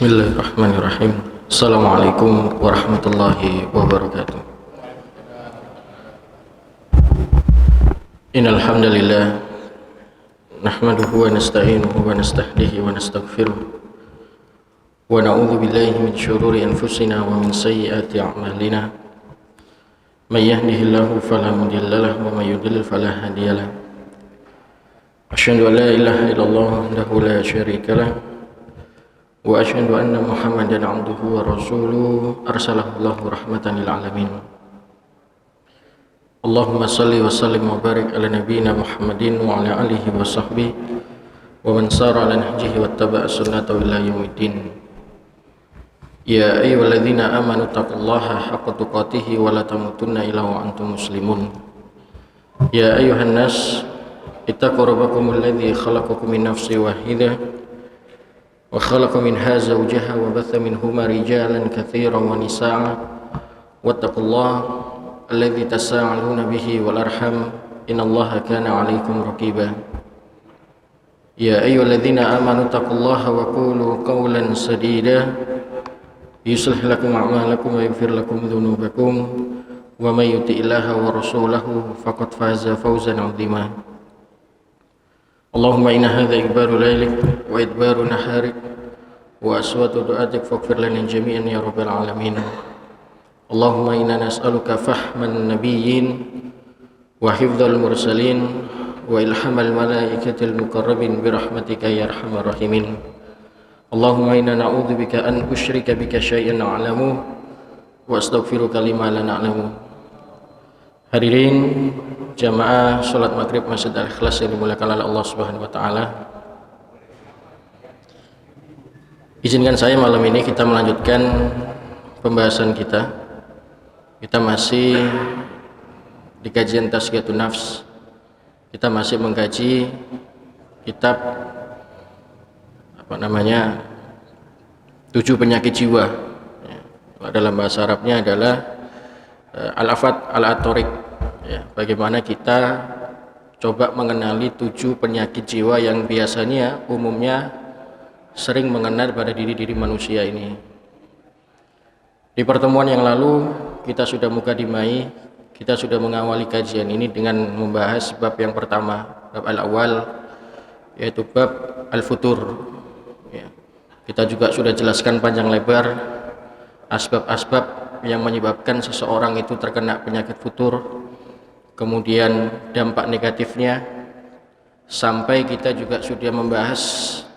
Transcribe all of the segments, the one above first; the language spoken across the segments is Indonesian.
Bismillahirrahmanirrahim. Assalamualaikum warahmatullahi wabarakatuh. Innal hamdalillah nahmaduhu wa nasta'inuhu wa nastahdihi wa nastaghfiruh wa na'udzu billahi min syururi anfusina wa min sayyiati a'malina. May yahdihillahu fala mudilla lahu wa may yudlil fala hadiya lahu. Asyhadu an la ilaha illallah wahdahu la syarika lahu wa asyhadu anna Muhammadan abduhu wa rasuluhu arsalahu Allahu rahmatan lil alamin. Allahumma salli wa sallim wa barik ala nabiyyina Muhammadin wa ala alihi wa sahbihi wa man sara ala nahjihi wattaba'a sunnatahu ila yaumiddin. Ya ayyuhalladzina amanu taqullaha haqqa tuqatih wa la tamutunna illa wa antum muslimun. Ya ayyuhan nas ittaqu rabbakumul ladzi khalaqakum min nafsin wahidah wa khalaqa minha zawjaha wa batha minhuma rijalan katsiran wa nisaa'a wattaqullaha alladzi tasaaluna bihi wal arham innallaha kana 'alaikum raqiba. Ya ayyuhalladzina amanu taqullaha wa qulu qawlan sadida yuslih lakum a'malakum wa yaghfir lakum dhunubakum wa may yuti'illaha wa rasulahu faqad faza fawzan 'azima. Allahumma inna hadha ikbaru lailik wa idbaru naharik wa aswatu du'atik faghfir lana jami'an ya rabbal alamin. Allahumma inna nas'aluka fahman nabiyyin wa hifdzal mursalin wa ilhamal malaikatil muqarrabin bi rahmatika ya arhamar rahimin. Allahumma inna na'udzubika an usyrika bika syai'an a'lamu wa astaghfiruka lima la na'lamu. Hadirin jamaah salat maghrib Masjid Al-Ikhlas yang dimuliakan oleh Allah Subhanahu wa taala. Izinkan saya malam ini kita melanjutkan pembahasan kita. Kita masih di kajian Tazkiyatun Nafs. Kita masih mengkaji kitab tujuh penyakit jiwa. Dalam bahasa Arabnya adalah Al-Afat Al-Atorik. Bagaimana kita coba mengenali 7 penyakit jiwa yang biasanya umumnya sering mengenal pada diri-diri manusia ini. Di pertemuan yang lalu kita sudah mukadimai, kita sudah mengawali kajian ini dengan membahas bab yang pertama, bab al-awwal, yaitu bab al-futur. Kita juga sudah jelaskan panjang lebar asbab-asbab yang menyebabkan seseorang itu terkena penyakit futur, kemudian dampak negatifnya, sampai kita juga sudah membahas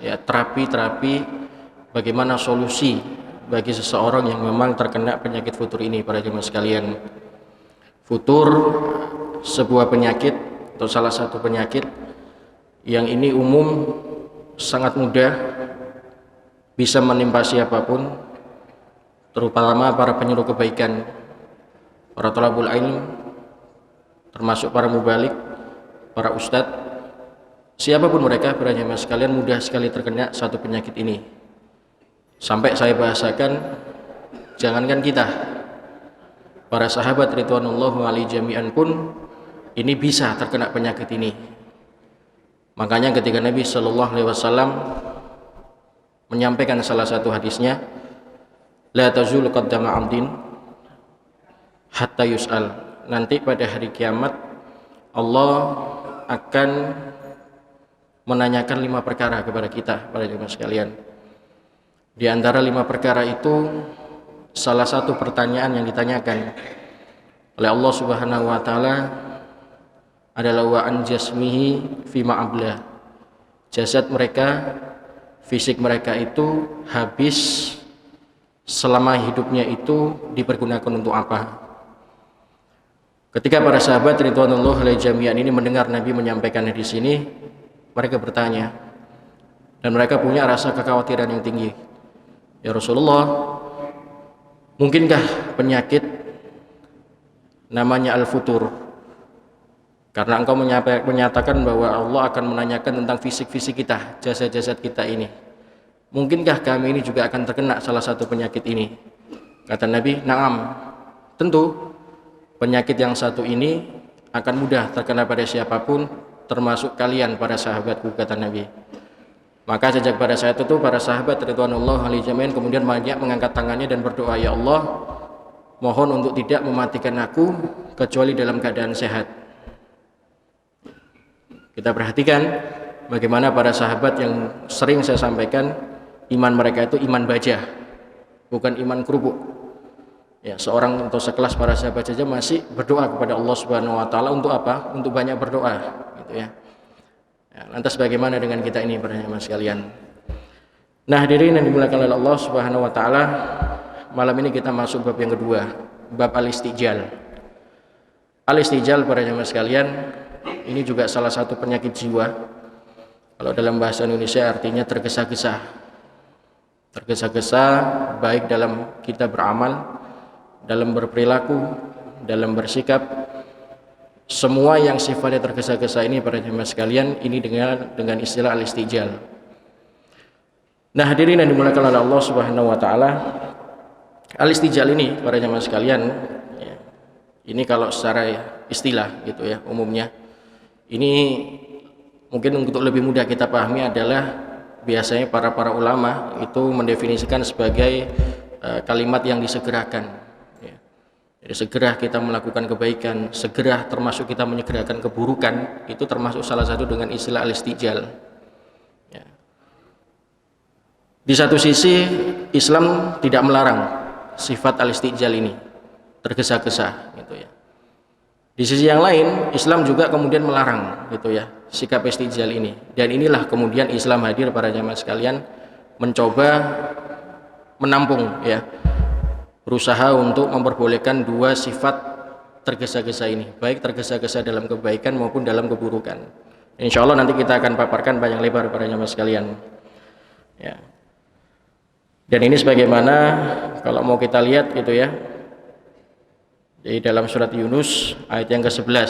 terapi-terapi bagaimana solusi bagi seseorang yang memang terkena penyakit futur ini. Para jemaah sekalian, futur sebuah penyakit atau salah satu penyakit yang ini umum, sangat mudah bisa menimpa siapapun, terutama para penyuruh kebaikan, para thalabul ilm, termasuk para mubalik, para ustadz, siapapun mereka, para jemaah sekalian, mudah sekali terkena satu penyakit ini. Sampai saya bahasakan, jangankan kita, para sahabat ridwanullah alaihi jami'an pun ini bisa terkena penyakit ini. Makanya ketika Nabi Shallallahu Alaihi Wasallam menyampaikan salah satu hadisnya, la tazul qaddama 'abdin hatta yus'al. Nanti pada hari kiamat Allah akan menanyakan 5 perkara kepada kita, para jemaah sekalian. Di antara 5 perkara itu, salah satu pertanyaan yang ditanyakan oleh Allah Subhanahu wa taala adalah wa an jasmihi fima abla. Jasad mereka, fisik mereka itu habis selama hidupnya itu dipergunakan untuk apa? Ketika para sahabat ridwanullah alaihi jami'an ini mendengar Nabi menyampaikan di sini, mereka bertanya dan mereka punya rasa kekhawatiran yang tinggi. Ya Rasulullah, mungkinkah penyakit namanya al-futur? Karena engkau menyatakan bahwa Allah akan menanyakan tentang fisik-fisik kita, jasad-jasad kita ini. Mungkinkah kami ini juga akan terkena salah satu penyakit ini? Kata Nabi, na'am, tentu penyakit yang satu ini akan mudah terkena pada siapapun, termasuk kalian para sahabatku, kata Nabi. Maka sejak pada saat itu para sahabat ridwanullah alaihi jami'an kemudian banyak mengangkat tangannya dan berdoa, ya Allah, mohon untuk tidak mematikan aku kecuali dalam keadaan sehat. Kita perhatikan bagaimana para sahabat yang sering saya sampaikan, iman mereka itu iman baja, bukan iman kerupuk. Ya, seorang atau sekelas para sahabat saja masih berdoa kepada Allah Subhanahu wa taala untuk apa? Untuk banyak berdoa, gitu ya. Ya, lantas bagaimana dengan kita ini para jemaah sekalian? Nah, hadirin yang dimuliakan oleh Allah Subhanahu wa taala, malam ini kita masuk bab yang kedua, bab al-istijal. Al-istijal para jemaah sekalian, ini juga salah satu penyakit jiwa. Kalau dalam bahasa Indonesia artinya tergesa-gesa. Tergesa-gesa baik dalam kita beramal, dalam berperilaku, dalam bersikap. Semua yang sifatnya tergesa-gesa ini para jemaah sekalian, ini dengan istilah al-istijal. Nah, hadirin yang dimuliakan oleh Allah Subhanahu wa taala, al-istijal ini para jemaah sekalian, ya, ini kalau secara istilah gitu ya, umumnya ini mungkin untuk lebih mudah kita pahami adalah biasanya para ulama itu mendefinisikan sebagai kalimat yang disegerakan. Jadi segera kita melakukan kebaikan, segera termasuk kita menyegerakan keburukan, itu termasuk salah satu dengan istilah al-istijal. Ya. Di satu sisi Islam tidak melarang sifat al-istijal ini, tergesa-gesa, gitu ya. Di sisi yang lain Islam juga kemudian melarang, gitu ya, sikap istijal ini. Dan inilah kemudian Islam hadir para jamaah sekalian mencoba menampung, ya, berusaha untuk memperbolehkan dua sifat tergesa-gesa ini, baik tergesa-gesa dalam kebaikan maupun dalam keburukan. Insya Allah nanti kita akan paparkan panjang lebar para jamaah sekalian. Ya. Dan ini sebagaimana kalau mau kita lihat gitu ya, di dalam surat Yunus ayat yang ke-11.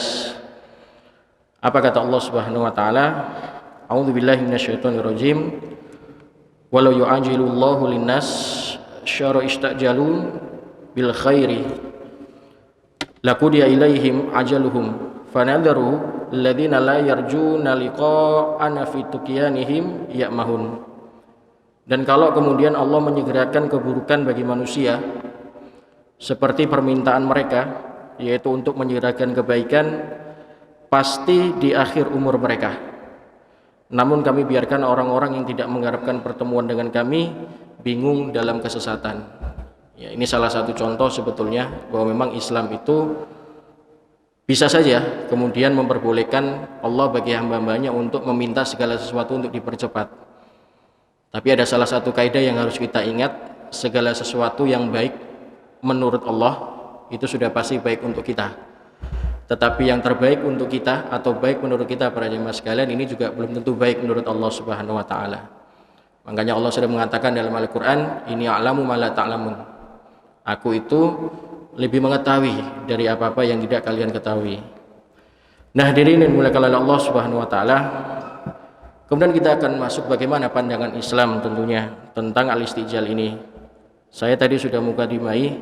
Apa kata Allah Subhanahu wa taala? A'udzubillahi minasyaitonirrajim. Walau yu'ajilullahu linnas syara istajalu bil khairi laqudiya ilaihim ajaluhum fanadharu alladziina la yarjuna liqa'ana fi tuqyanihim ya'mahun. Dan kalau kemudian Allah menyegerakan keburukan bagi manusia seperti permintaan mereka, yaitu untuk menyegerakan kebaikan, pasti di akhir umur mereka. Namun kami biarkan orang-orang yang tidak mengharapkan pertemuan dengan kami bingung dalam kesesatan. Ya, ini salah satu contoh sebetulnya bahwa memang Islam itu bisa saja kemudian memperbolehkan Allah bagi hamba-hambanya untuk meminta segala sesuatu untuk dipercepat. Tapi ada salah satu kaidah yang harus kita ingat, segala sesuatu yang baik menurut Allah itu sudah pasti baik untuk kita. Tetapi yang terbaik untuk kita atau baik menurut kita para jemaah sekalian ini juga belum tentu baik menurut Allah Subhanahu wa taala. Makanya Allah sudah mengatakan dalam Al-Quran, ini a'lamu ma la ta'lamun. Aku itu lebih mengetahui dari apa-apa yang tidak kalian ketahui. Nah, hadirin yang dimuliakan oleh Allah Subhanahu wa taala, kemudian kita akan masuk bagaimana pandangan Islam tentunya tentang al-istijal ini. Saya tadi sudah mukadimai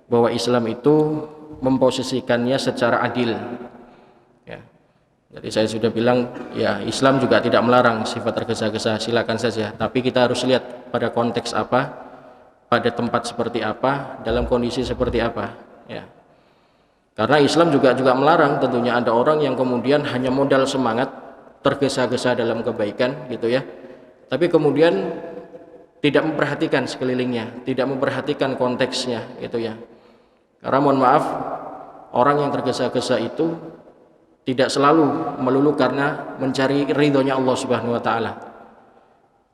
bahwa Islam itu memposisikannya secara adil. Ya. Jadi saya sudah bilang, ya, Islam juga tidak melarang sifat tergesa-gesa, silakan saja. Tapi kita harus lihat pada konteks apa, pada tempat seperti apa, dalam kondisi seperti apa. Ya. Karena Islam juga melarang tentunya ada orang yang kemudian hanya modal semangat, tergesa-gesa dalam kebaikan, gitu ya. Tapi kemudian tidak memperhatikan sekelilingnya, tidak memperhatikan konteksnya, gitu ya. Karena mohon maaf, orang yang tergesa-gesa itu tidak selalu melulu karena mencari ridhonya Allah Subhanahu wa taala.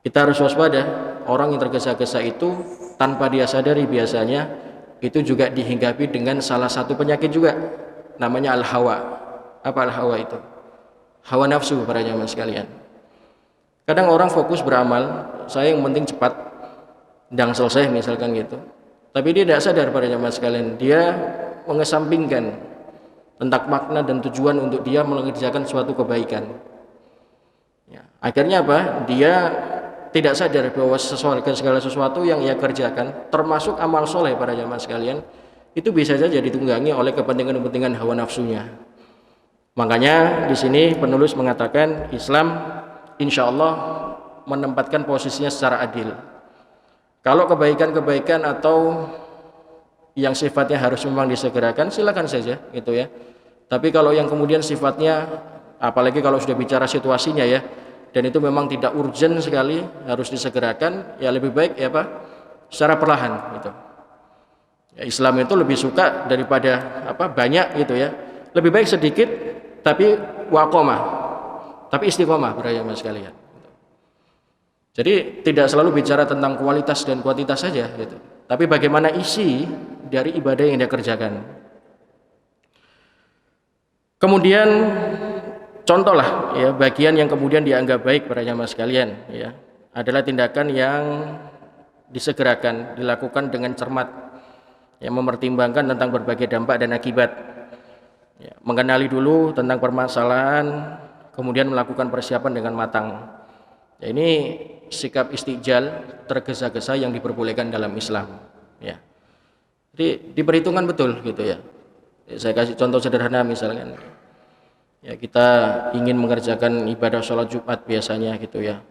Kita harus waspada, orang yang tergesa-gesa itu tanpa dia sadari biasanya itu juga dihinggapi dengan salah satu penyakit juga, namanya al-hawa. Apa al-hawa itu? Hawa nafsu para jamaah sekalian. Kadang orang fokus beramal, saya yang penting cepat dan selesai misalkan gitu. Tapi dia tidak sadar pada jamaah sekalian, dia mengesampingkan tentang makna dan tujuan untuk dia mengerjakan suatu kebaikan. Ya, akhirnya apa? Dia tidak sadar bahwa segala sesuatu yang ia kerjakan, termasuk amal soleh para jamaah sekalian, itu bisa saja ditunggangi oleh kepentingan-kepentingan hawa nafsunya. Makanya di sini penulis mengatakan Islam insya Allah menempatkan posisinya secara adil. Kalau kebaikan-kebaikan atau yang sifatnya harus memang disegerakan, silakan saja gitu ya. Tapi kalau yang kemudian sifatnya, apalagi kalau sudah bicara situasinya ya, dan itu memang tidak urgent sekali harus disegerakan, ya lebih baik ya Pak, secara perlahan gitu. Ya, Islam itu lebih suka daripada banyak gitu ya. Lebih baik sedikit tapi waqomah, tapi istiqomah beraya mas sekalian. Jadi tidak selalu bicara tentang kualitas dan kuantitas saja gitu. Tapi bagaimana isi dari ibadah yang dia kerjakan. Kemudian contohlah ya bagian yang kemudian dianggap baik para jamaah sekalian ya adalah tindakan yang disegerakan, dilakukan dengan cermat, yang mempertimbangkan tentang berbagai dampak dan akibat. Ya, mengenali dulu tentang permasalahan, kemudian melakukan persiapan dengan matang. Ya, ini sikap istijal tergesa-gesa yang diperbolehkan dalam Islam. Ya. Jadi diperhitungkan betul gitu ya. Saya kasih contoh sederhana misalkan. Ya, kita ingin mengerjakan ibadah sholat Jumat biasanya gitu ya.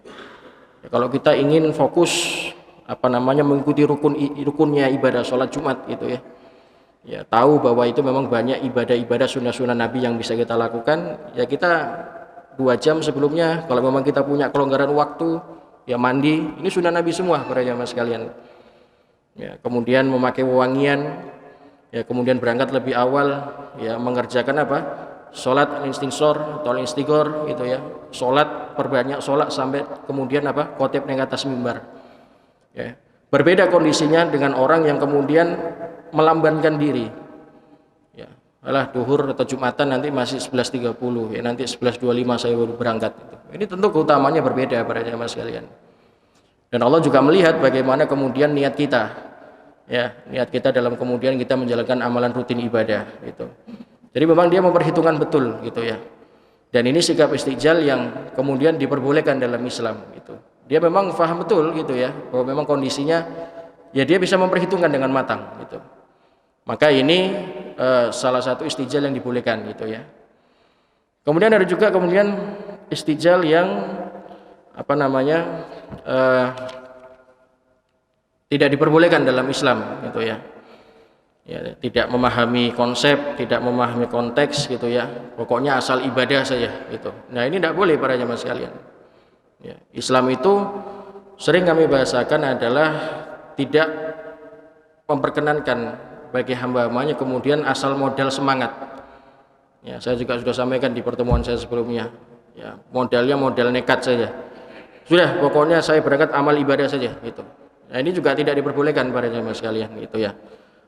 Ya kalau kita ingin fokus mengikuti rukunnya ibadah sholat Jumat gitu ya. Ya tahu bahwa itu memang banyak ibadah-ibadah sunnah-sunnah Nabi yang bisa kita lakukan. Ya kita 2 jam sebelumnya kalau memang kita punya kelonggaran waktu ya mandi, ini sunnah Nabi semua para jamaah sekalian. Ya, kemudian memakai wewangian, ya kemudian berangkat lebih awal, ya mengerjakan sholat al-istighfar atau al-istighfar gitu ya. Sholat perbanyak sholat sampai kemudian khotib nang atas mimbar. Ya. Berbeda kondisinya dengan orang yang kemudian melambankan diri. Ya, alah duhur atau Jumatan nanti masih 11.30 ya nanti 11.25 saya baru berangkat gitu. Ini tentu keutamanya berbeda para jamaah sekalian. Dan Allah juga melihat bagaimana kemudian niat kita. Ya, niat kita dalam kemudian kita menjalankan amalan rutin ibadah gitu. Jadi memang dia memperhitungkan betul gitu ya. Dan ini sikap istijal yang kemudian diperbolehkan dalam Islam gitu. Dia memang faham betul gitu ya bahwa memang kondisinya ya dia bisa memperhitungkan dengan matang gitu. Maka ini salah satu istijal yang dibolehkan gitu ya. Kemudian ada juga istijal yang tidak diperbolehkan dalam Islam gitu ya. Ya, tidak memahami konsep, tidak memahami konteks gitu ya. Pokoknya asal ibadah saja gitu. Nah, ini tidak boleh para jamaah sekalian. Ya, Islam itu sering kami bahasakan adalah tidak memperkenankan bagi hamba-hambanya kemudian asal modal semangat. Ya, saya juga sudah sampaikan di pertemuan saya sebelumnya. Ya, modalnya modal nekat saja. Sudah, pokoknya saya berangkat amal ibadah saja gitu. Nah, ini juga tidak diperbolehkan para jamaah sekalian gitu ya.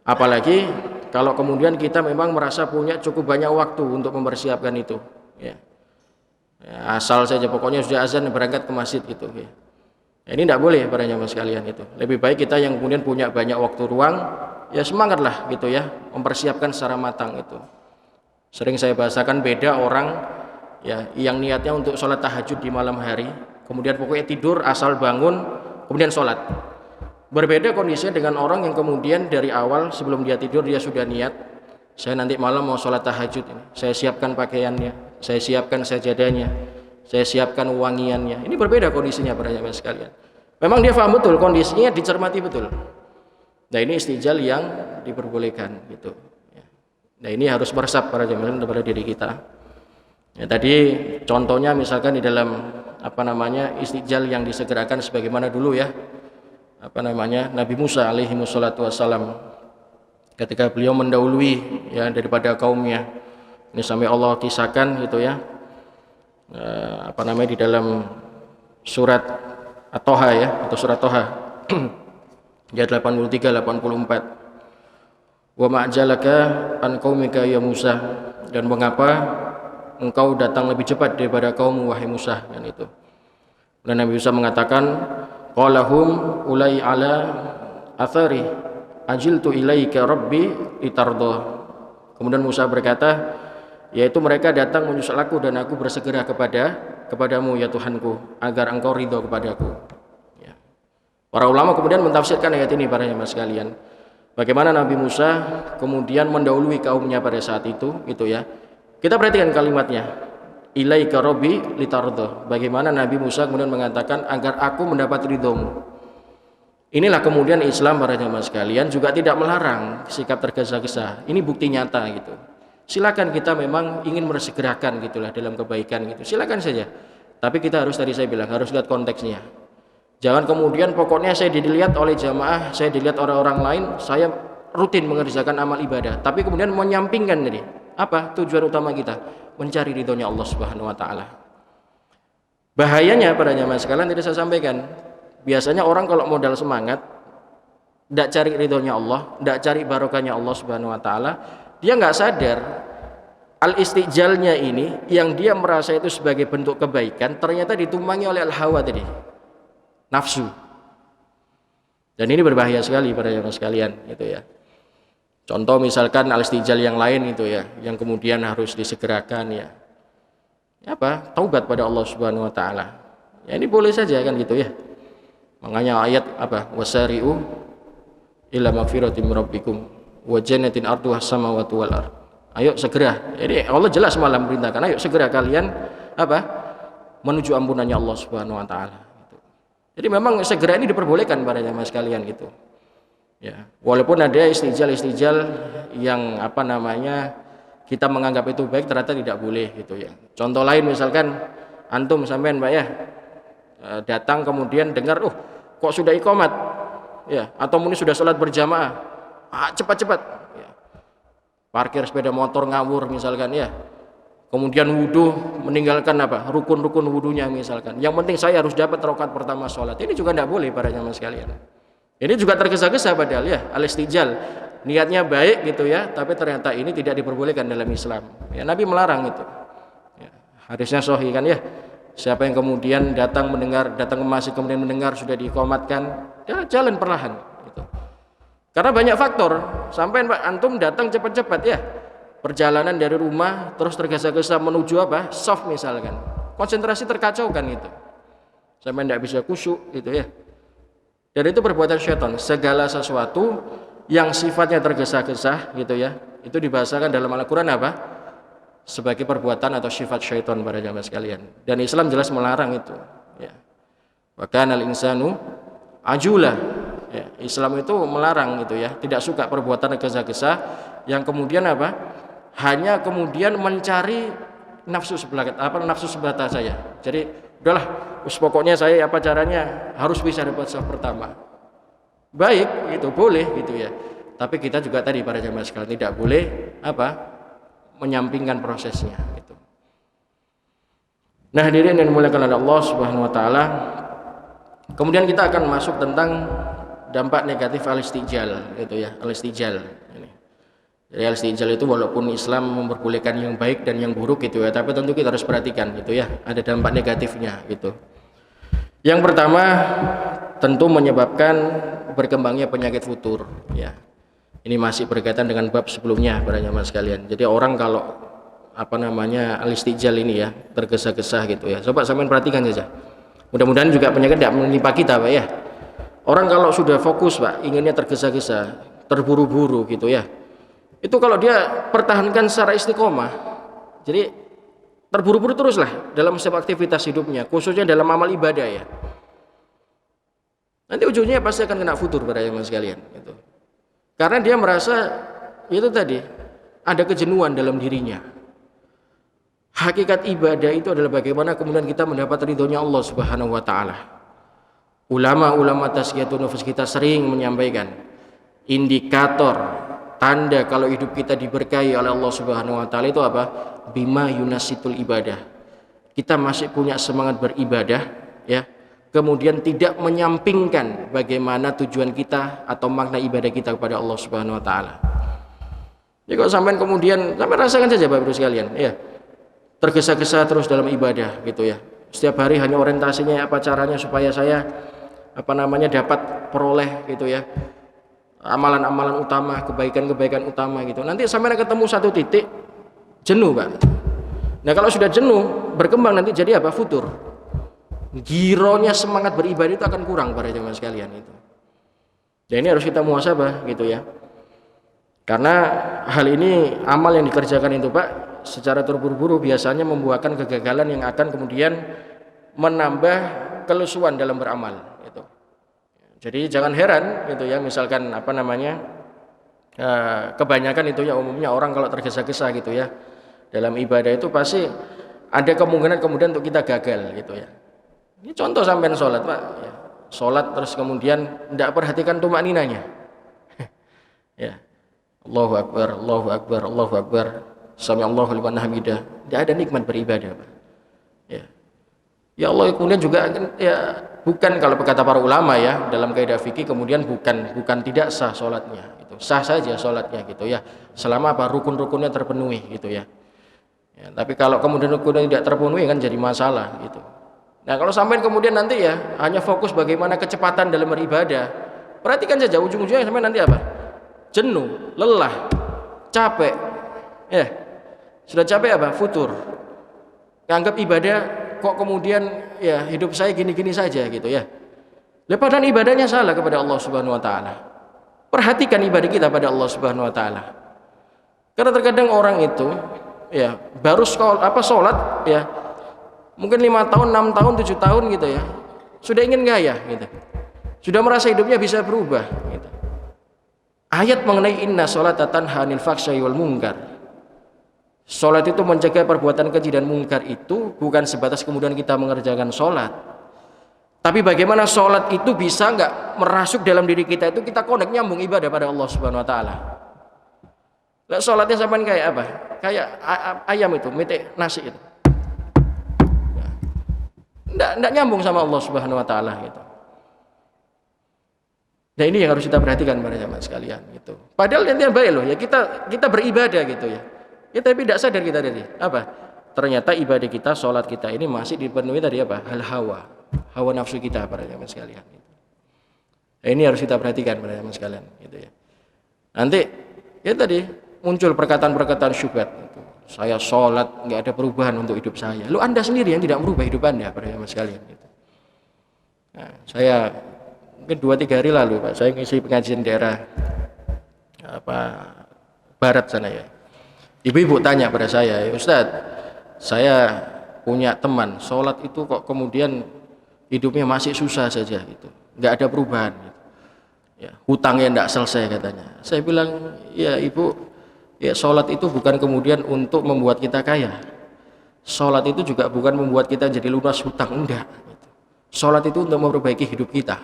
Apalagi kalau kemudian kita memang merasa punya cukup banyak waktu untuk mempersiapkan itu. Ya. Ya, asal saja pokoknya sudah azan berangkat ke masjid gitu ya. Ya, ini tidak boleh para jamaah sekalian itu. Lebih baik kita yang kemudian punya banyak waktu ruang, ya semangatlah gitu ya, mempersiapkan secara matang itu. Sering saya bahasakan beda orang ya yang niatnya untuk sholat tahajud di malam hari, kemudian pokoknya tidur asal bangun, kemudian sholat. Berbeda kondisinya dengan orang yang kemudian dari awal sebelum dia tidur dia sudah niat, saya nanti malam mau sholat tahajud ini. Saya siapkan pakaiannya, saya siapkan sajadahnya, saya siapkan wangiannya. Ini berbeda kondisinya para jamaah sekalian. Memang dia paham betul kondisinya, dicermati betul. Nah ini istijal yang diperbolehkan gitu. Nah ini harus meresap para jamaah kepada diri kita. Ya, tadi contohnya misalkan di dalam istijal yang disegerakan sebagaimana dulu ya. Nabi Musa alaihi wassalatu wassalam ketika beliau mendahului ya daripada kaumnya. Ini sampai Allah kisahkan gitu ya. Di dalam surat At-Toha ya atau surat Toha ayat 83 84. Wa ma'jalaka an qaumika ya Musa, dan mengapa engkau datang lebih cepat daripada kaummu wahai Musa, dan itu. Dan Nabi Musa mengatakan qalahum ulai ala athari ajiltu ilaika rabbi litardo. Kemudian Musa berkata, yaitu mereka datang menyusul aku dan aku bersegera kepadamu ya Tuhanku agar engkau ridho kepadaku. Ya. Para ulama kemudian mentafsirkan ayat ini para jamaah sekalian. Bagaimana Nabi Musa kemudian mendahului kaumnya pada saat itu gitu ya. Kita perhatikan kalimatnya. ilaika rabbi litardah. Bagaimana Nabi Musa kemudian mengatakan agar aku mendapat ridhomu. Inilah kemudian Islam para jamaah sekalian juga tidak melarang sikap tergesa-gesa. Ini bukti nyata gitu. Silakan kita memang ingin mersegerakan gitulah dalam kebaikan gitu. Silakan saja. Tapi kita harus, tadi saya bilang, harus lihat konteksnya. Jangan kemudian pokoknya saya dilihat oleh jamaah, saya dilihat orang-orang lain, saya rutin mengerjakan amal ibadah, tapi kemudian menyampingkan tadi apa tujuan utama kita, mencari ridhonya Allah Subhanahu wa taala. Bahayanya pada jamaah sekalian tidak saya sampaikan. Biasanya orang kalau modal semangat, tidak cari ridhonya Allah, tidak cari barokahnya Allah Subhanahu wa taala, dia nggak sadar al-istijalnya ini yang dia merasa itu sebagai bentuk kebaikan ternyata ditumpangi oleh al-hawa tadi, nafsu. Dan ini berbahaya sekali pada jamaah sekalian gitu ya. Contoh misalkan al-istijal yang lain itu ya, yang kemudian harus disegerakan ya. Apa? Taubat pada Allah Subhanahu wa taala. Ya ini boleh saja kan gitu ya. Makanya ayat apa? Wasari'u ila magfiratin min rabbikum wa jannatin arduha samawati wal ard. Ayo segera. Jadi Allah jelas malah merintahkan, ayo segera kalian apa? Menuju ampunannya Allah Subhanahu wa taala gitu. Jadi memang segera ini diperbolehkan pada jamaah sekalian gitu. Ya, walaupun ada istijal yang apa namanya kita menganggap itu baik ternyata tidak boleh gitu ya. Contoh lain misalkan antum sampean Pak ya datang kemudian dengar kok sudah iqamat ya, atau mungkin sudah sholat berjamaah, cepat-cepat ya. Parkir sepeda motor ngawur misalkan ya, kemudian wudhu meninggalkan apa rukun-rukun wudhunya misalkan, yang penting saya harus dapat rakaat pertama sholat. Ini juga tidak boleh para jamaah sekalian. Ini juga tergesa-gesa padahal ya, al-istijal niatnya baik gitu ya, tapi ternyata ini tidak diperbolehkan dalam Islam ya. Nabi melarang itu ya. Hadisnya sahih kan ya, siapa yang kemudian datang ke masjid kemudian mendengar sudah diiqamatkan, ya jalan perlahan gitu. Karena banyak faktor, sampai Pak antum datang cepat-cepat ya, perjalanan dari rumah terus tergesa-gesa menuju apa soft misalkan, konsentrasi terkacau kan gitu, sampai tidak bisa khusyuk gitu ya. Dan itu perbuatan syaitan. Segala sesuatu yang sifatnya tergesa-gesa gitu ya, itu dibahasakan dalam Al-Quran apa? Sebagai perbuatan atau sifat syaitan pada jamaah sekalian. Dan Islam jelas melarang itu ya. Wa kana al-insanu ajula ya. Islam itu melarang gitu ya, tidak suka perbuatan tergesa-gesa yang kemudian apa? Hanya kemudian mencari nafsu sebelah saya. Jadi udahlah, pokoknya saya apa caranya harus bisa dapat saf pertama. Baik, itu boleh gitu ya. Tapi kita juga tadi para jamaah sekalian tidak boleh apa? Menyampingkan prosesnya gitu. Nah, hadirin yang dimuliakan oleh Allah Subhanahu wa taala. Kemudian kita akan masuk tentang dampak negatif al-istijal gitu ya, al-istijal ini. Jadi al-istijal itu walaupun Islam memperbolehkan yang baik dan yang buruk gitu ya, tapi tentu kita harus perhatikan gitu ya, ada dampak negatifnya gitu. Yang pertama tentu menyebabkan berkembangnya penyakit futur ya. Ini masih berkaitan dengan bab sebelumnya para jamaah sekalian. Jadi orang kalau apa namanya al-istijal ini ya, tergesa-gesa gitu ya. Coba sampean perhatikan saja. Mudah-mudahan juga penyakit tidak menimpa kita Pak ya. Orang kalau sudah fokus Pak, inginnya tergesa-gesa, terburu-buru gitu ya. Itu kalau dia pertahankan secara istiqomah, jadi terburu-buru teruslah dalam setiap aktivitas hidupnya, khususnya dalam amal ibadah ya. Nanti ujungnya pasti akan kena futur pada jamaah sekalian gitu. Karena dia merasa itu tadi ada kejenuhan dalam dirinya. Hakikat ibadah itu adalah bagaimana kemudian kita mendapat ridhonya Allah Subhanahu wa taala. Ulama-ulama tazkiyatun nufus kita sering menyampaikan indikator tanda kalau hidup kita diberkahi oleh Allah Subhanahu wa taala itu apa? Bima yunasitul ibadah. Kita masih punya semangat beribadah ya. Kemudian tidak menyampingkan bagaimana tujuan kita atau makna ibadah kita kepada Allah Subhanahu wa taala. Jadi kalau sampai kemudian sampai rasakan saja Bapak Ibu sekalian ya. Tergesa-gesa terus dalam ibadah gitu ya. Setiap hari hanya orientasinya apa caranya supaya saya apa namanya dapat peroleh gitu ya. Amalan-amalan utama, kebaikan-kebaikan utama gitu. Nanti sampai ketemu satu titik jenuh Pak. Nah kalau sudah jenuh berkembang nanti jadi apa? Futur. Gironya semangat beribadah itu akan kurang para jemaah sekalian itu. Dan ini harus kita muhasabah gitu ya. Karena hal ini amal yang dikerjakan itu Pak secara terburu-buru biasanya membuahkan kegagalan yang akan kemudian menambah kelusuan dalam beramal gitu. Jadi jangan heran gitu ya, misalkan apa namanya, kebanyakan itu ya umumnya orang kalau tergesa-gesa gitu ya dalam ibadah itu pasti ada kemungkinan kemudian untuk kita gagal gitu ya. Ini contoh sampean sholat Pak ya. Sholat terus kemudian tidak perhatikan tumakninanya ya, Allahu Akbar, Allahu Akbar, Allahu Akbar, Sami Allahu liman hamidah. Tidak ada nikmat beribadah Pak ya. Ya Allah, kemudian juga ya, bukan kalau kata para ulama ya dalam kaidah fikih, kemudian bukan tidak sah sholatnya gitu. Sah saja sholatnya gitu ya, selama apa rukun-rukunnya terpenuhi gitu ya. Ya, tapi kalau kemudian rukunnya tidak terpenuhi kan jadi masalah gitu. Nah kalau sampai kemudian nanti ya hanya fokus bagaimana kecepatan dalam beribadah, perhatikan saja ujung-ujungnya sampai nanti apa? Jenuh, lelah, capek, ya sudah capek apa? Futur. Anggap ibadah kok kemudian ya hidup saya gini-gini saja gitu ya. Padahal ibadahnya salah kepada Allah Subhanahu wa taala. Perhatikan ibadah kita pada Allah Subhanahu wa taala. Karena terkadang orang itu ya baru sholat ya mungkin 5 tahun, 6 tahun, 7 tahun gitu ya, sudah ingin gaya gitu. Sudah merasa hidupnya bisa berubah gitu. Ayat mengenai inna sholata tanha 'anil fahsya'i wal munkar. Sholat itu mencegah perbuatan keji dan mungkar itu bukan sebatas kemudian kita mengerjakan sholat, tapi bagaimana sholat itu bisa nggak merasuk dalam diri kita, itu kita connect nyambung ibadah pada Allah Subhanahu wa taala. Lah sholatnya sampai kayak apa? Kayak ayam itu, mete nasi itu. Nggak nyambung sama Allah Subhanahu wa taala gitu. Nah ini yang harus kita perhatikan pada jamaah sekalian gitu. Padahal intinya baik loh ya, kita beribadah gitu ya. Ya tapi tidak sadar kita tadi apa? Ternyata ibadah kita, sholat kita ini masih dipenuhi tadi apa? Hal hawa nafsu kita para jamaah sekalian. Gitu. Nah, ini harus kita perhatikan para jamaah sekalian, gitu ya. Nanti ya tadi muncul perkataan-perkataan syubhat. Gitu. Saya sholat nggak ada perubahan untuk hidup saya. Lu Anda sendiri yang tidak merubah hidup Anda para jamaah sekalian. Gitu. Nah, saya mungkin 2-3 hari lalu Pak, saya ngisi pengajian daerah barat sana ya. Ibu-ibu tanya pada saya, Ustadz, saya punya teman sholat itu kok kemudian hidupnya masih susah saja gitu, nggak ada perubahan gitu. Ya, hutangnya nggak selesai katanya. Saya bilang, ya ibu, ya sholat itu bukan kemudian untuk membuat kita kaya. Sholat itu juga bukan membuat kita jadi lunas hutang, enggak. Gitu. Sholat itu untuk memperbaiki hidup kita.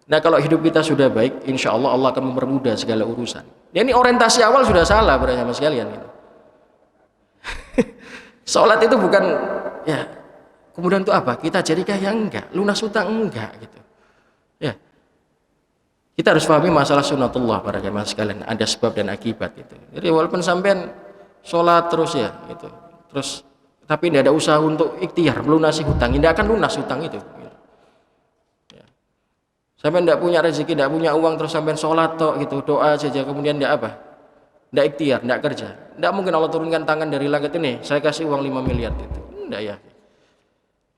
Nah kalau hidup kita sudah baik, insya Allah Allah akan mempermudah segala urusan. Ya, ini orientasi awal sudah salah bersama sekalian gitu. Sholat itu bukan ya kemudian itu apa? Kita jadi kaya enggak, lunas hutang enggak gitu. Ya. Kita harus pahami masalah sunnatullah para jamaah sekalian, ada sebab dan akibat itu. Jadi walaupun sampean sholat terus ya gitu. Terus tapi tidak ada usaha untuk ikhtiar melunasi hutang, tidak akan lunas hutang itu. Ya. Sampean tidak punya rezeki, tidak punya uang terus sampean sholat tok gitu, doa saja kemudian tidak apa? Tidak ikhtiar, tidak kerja. Tidak mungkin Allah turunkan tangan dari langit ini, saya kasih uang 5 miliar itu. Tidak ya.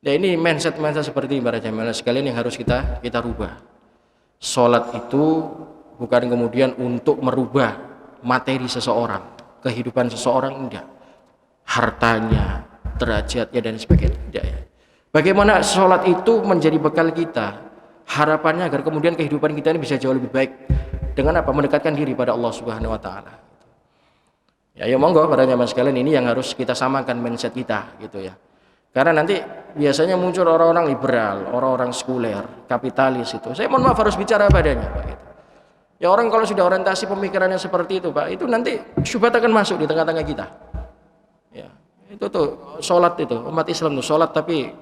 Nah ini mindset seperti para jamaah sekalian yang harus kita rubah. Sholat itu bukan kemudian untuk merubah materi seseorang, kehidupan seseorang, enggak. Hartanya, derajatnya dan sebagainya, enggak ya. Bagaimana sholat itu menjadi bekal kita, harapannya agar kemudian kehidupan kita ini bisa jauh lebih baik dengan apa? Mendekatkan diri pada Allah Subhanahu wa taala. Ya, ya monggo para jamaah sekalian, ini yang harus kita samakan mindset kita gitu ya. Karena nanti biasanya muncul orang-orang liberal, orang-orang sekuler, kapitalis itu. Saya mohon maaf harus bicara padanya Pak gitu. Ya orang kalau sudah orientasi pemikirannya seperti itu Pak, itu nanti syubhat akan masuk di tengah-tengah kita. Ya, itu tuh sholat itu, umat Islam tuh sholat tapi